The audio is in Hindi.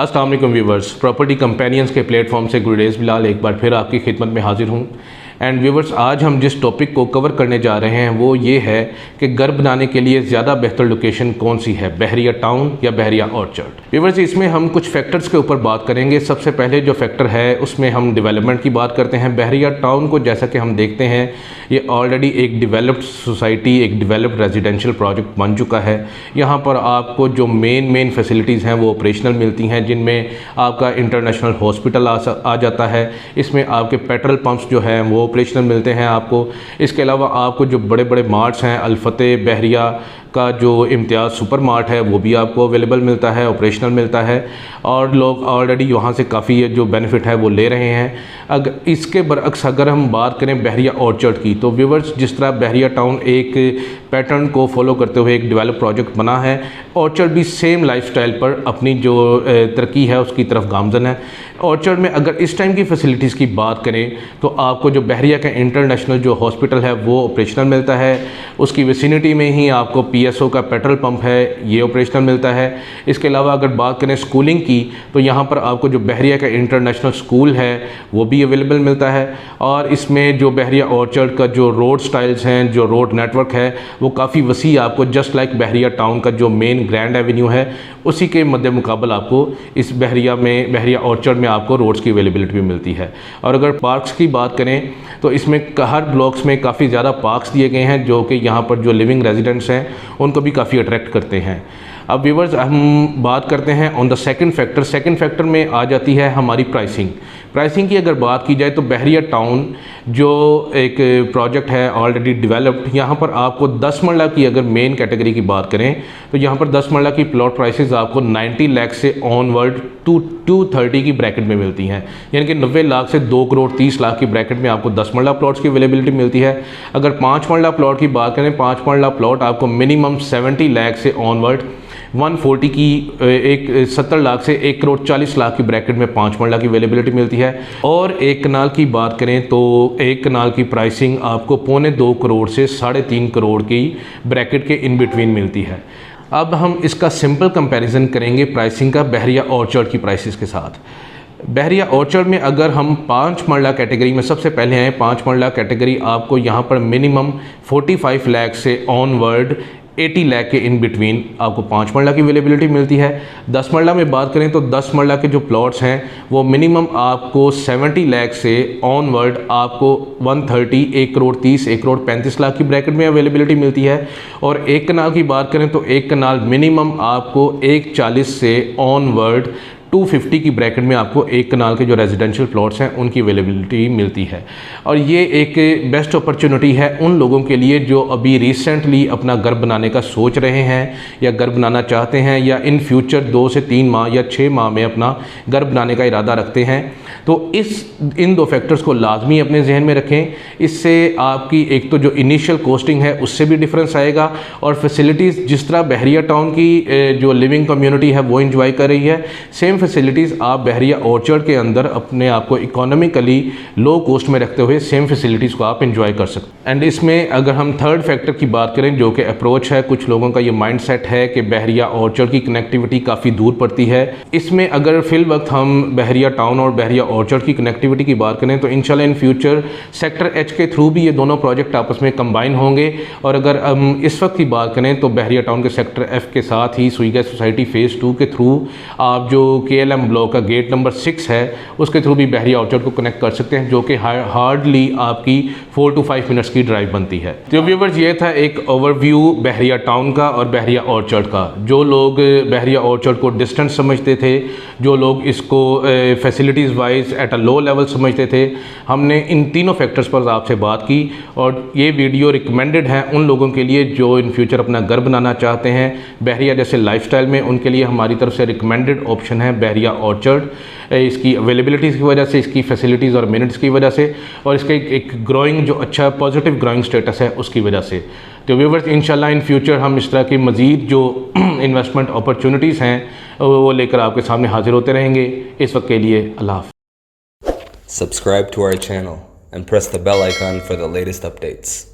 अस्सलाम वालेकुम व्यूवर्स, प्रॉपर्टी कंपेनियंस के प्लेटफॉर्म से गुरडेज़ बिलाल एक बार फिर आपकी खिदमत में हाजिर हूँ। एंड व्यूवर्स, आज हम जिस टॉपिक को कवर करने जा रहे हैं वो ये है कि घर बनाने के लिए ज़्यादा बेहतर लोकेशन कौन सी है, बहरिया टाउन या बहरिया ऑर्चर्ड। व्यूवर्स, इसमें हम कुछ फैक्टर्स के ऊपर बात करेंगे। सबसे पहले जो फैक्टर है उसमें हम डेवलपमेंट की बात करते हैं। बहरिया टाउन को जैसा कि हम देखते हैं ये ऑलरेडी एक डेवलप्ड सोसाइटी, एक डेवलप्ड रेजिडेंशियल प्रोजेक्ट बन चुका है। यहाँ पर आपको जो मेन फैसिलिटीज़ हैं वो ऑपरेशनल मिलती हैं, जिनमें आपका इंटरनेशनल हॉस्पिटल आ जाता है। इसमें आपके पेट्रोल पंप्स जो हैं वो ऑपरेशनल मिलते हैं आपको। इसके अलावा आपको जो बड़े बड़े मार्ट्स हैं, अल-फतेह, बहरिया का जो इम्तियाज़ सुपर मार्ट है वो भी आपको अवेलेबल मिलता है, ऑपरेशनल मिलता है, और लोग ऑलरेडी वहाँ से काफ़ी जो बेनिफिट है वो ले रहे हैं। अगर इसके बरअक्स अगर हम बात करें बहरिया ऑर्चर्ड की, तो व्यूवर्स, जिस तरह बहरिया टाउन एक पैटर्न को फॉलो करते हुए एक डेवलप प्रोजेक्ट बना है, ऑर्चर्ड भी सेम लाइफस्टाइल पर अपनी जो तरक्की है उसकी तरफ गामजन है। ऑर्चर्ड में अगर इस टाइम की फैसिलिटीज़ की बात करें तो आपको जो बहरिया का इंटरनेशनल जो हॉस्पिटल है वो ऑपरेशनल मिलता है। उसकी विसिनिटी में ही आपको पीएसओ का पेट्रोल पंप है, ये ऑपरेशनल मिलता है। इसके अलावा अगर बात करें स्कूलिंग की, तो यहाँ पर आपको जो बहरिया का इंटरनेशनल स्कूल है वो भी अवेलेबल मिलता है। और इसमें जो बहरिया ऑर्चर्ड का जो रोड स्टाइल्स हैं, जो रोड नेटवर्क है वो काफ़ी वसी आपको, जस्ट लाइक बहरिया टाउन का जो मेन ग्रैंड एवेन्यू है उसी के मद्दे मुकाबल आपको इस बहरिया ऑर्चर्ड में आपको रोड्स की अवेलेबिलिटी भी मिलती है। और अगर पार्क्स की बात करें तो इसमें हर ब्लॉक्स में काफ़ी ज़्यादा पार्क्स दिए गए हैं, जो कि यहाँ पर जो लिविंग रेजिडेंट्स हैं उनको भी काफ़ी अट्रैक्ट करते हैं। अब व्यूवर्स, हम बात करते हैं on the second factor. Second factor में आ जाती है हमारी प्राइसिंग की अगर बात की जाए तो बहरिया टाउन जो एक प्रोजेक्ट है ऑलरेडी डेवलप्ड, यहाँ पर आपको 10 मरला की अगर मेन कैटेगरी की बात करें तो यहाँ पर 10 मरला की प्लॉट प्राइसेस आपको 90 लाख से ऑनवर्ड टू 230 की ब्रैकेट में मिलती हैं। यानी कि 90 लाख से 2 करोड़ 30 लाख की ब्रैकेट में आपको 10 मरला प्लॉट्स की अवेलेबिलिटी मिलती है। अगर 5 मरला प्लॉट की बात करें, 5 मरला प्लॉट आपको मिनिमम 70 लाख से ऑनवर्ड 140 की 70 लाख से 1 करोड़ 40 लाख की ब्रैकेट में 5 मरला की अवेलेबिलिटी मिलती है। और एक कनाल की बात करें तो एक कनाल की प्राइसिंग आपको 2.25 करोड़ से 3.5 करोड़ की ब्रैकेट के इन बिटवीन मिलती है। अब हम इसका सिंपल कंपैरिजन करेंगे प्राइसिंग का बहरिया ऑर्चर्ड की प्राइसेस के साथ। बहरिया ऑर्चर्ड में अगर हम 5 मरला कैटेगरी में सबसे पहले हैं, 5 मरला कैटेगरी आपको यहाँ पर मिनिमम 45 लाख से ऑनवर्ड 80 लाख के इन बिटवीन आपको 5 मरला की अवेलेबिलिटी मिलती है। 10 मरला में बात करें तो 10 मरला के जो प्लॉट्स हैं वो मिनिमम आपको 70 लाख से ऑनवर्ड आपको 130, 1 करोड़ 30, 1 करोड़ 35 लाख की ब्रैकेट में अवेलेबिलिटी मिलती है। और एक कनाल की बात करें तो एक कनाल मिनिमम आपको 140 से ऑनवर्ड 250 की ब्रैकेट में आपको एक कनाल के जो रेजिडेंशियल प्लॉट्स हैं उनकी अवेलेबिलिटी मिलती है। और ये एक बेस्ट अपॉर्चुनिटी है उन लोगों के लिए जो अभी रिसेंटली अपना घर बनाने का सोच रहे हैं या घर बनाना चाहते हैं, या इन फ्यूचर 2 से 3 माह या 6 माह में अपना घर बनाने का इरादा रखते हैं। तो इन 2 फैक्टर्स को लाजमी अपने जहन में रखें। इससे आपकी एक तो जो इनिशियल कॉस्टिंग है उससे भी डिफरेंस आएगा, और फैसिलिटीज़ जिस तरह बहरिया टाउन की जो लिविंग कम्युनिटी है वो इंजॉय कर रही है, सेम फैसिलिटीज़ आप बहरिया ऑर्चर्ड के अंदर अपने आप को इकोनॉमिकली लो कॉस्ट में रखते हुए सेम फैसिलिटीज़ को आप एंजॉय कर सकते हैं। एंड इसमें अगर हम थर्ड फैक्टर की बात करें जो कि अप्रोच है, कुछ लोगों का ये माइंडसेट है कि बहरिया ऑर्चर्ड की कनेक्टिविटी काफ़ी दूर पड़ती है। इसमें अगर फिल वक्त हम बहरिया टाउन और बहरिया ऑर्चर्ड की कनेक्टिविटी की बात करें तो इंशाल्लाह इन फ्यूचर सेक्टर एच के थ्रू भी ये दोनों प्रोजेक्ट आपस में कंबाइन होंगे। और अगर हम इस वक्त की बात करें तो बहरिया टाउन के सेक्टर एफ के साथ ही सुईगा सोसाइटी फ़ेज़ 2 के थ्रू आप जो KLM ब्लॉक का गेट नंबर 6 है उसके थ्रू भी बहरिया ऑर्चर्ड को कनेक्ट कर सकते हैं, जो कि हार्डली आपकी 4 to 5 मिनट्स की ड्राइव बनती है। तो व्यूअर्स, ये था एक ओवरव्यू बहरिया टाउन का और बहरिया ऑर्चर्ड का। जो लोग बहरिया ऑर्चर्ड को डिस्टेंस समझते थे, जो लोग इसको facilities wise at a low level समझते थे, हमने इन तीनों फैक्टर्स पर आपसे बात की। और ये वीडियो रिकमेंडेड है उन लोगों के लिए जो इन फ्यूचर अपना घर बनाना चाहते हैं बहरिया जैसे लाइफस्टाइल में। उनके लिए हमारी तरफ से रिकमेंडेड ऑप्शन है बहरिया ऑर्चर्ड, इसकी अवेलेबिलिटीज़ की वजह से, इसकी फैसिलिटीज़ और मिनट्स की वजह से, और इसके एक ग्रोइंग जो अच्छा पॉजिटिव ग्रोइंग स्टेटस है उसकी वजह से। तो व्यूअर्स, इंशाल्लाह इन फ्यूचर हम इस तरह की मज़ीद जो इन्वेस्टमेंट अपॉर्चुनिटीज़ हैं वो लेकर आपके सामने हाजिर होते रहेंगे। इस वक्त के लिए अल्लाह हाफ़िज़। Subscribe to our channel and press the bell icon for the latest updates.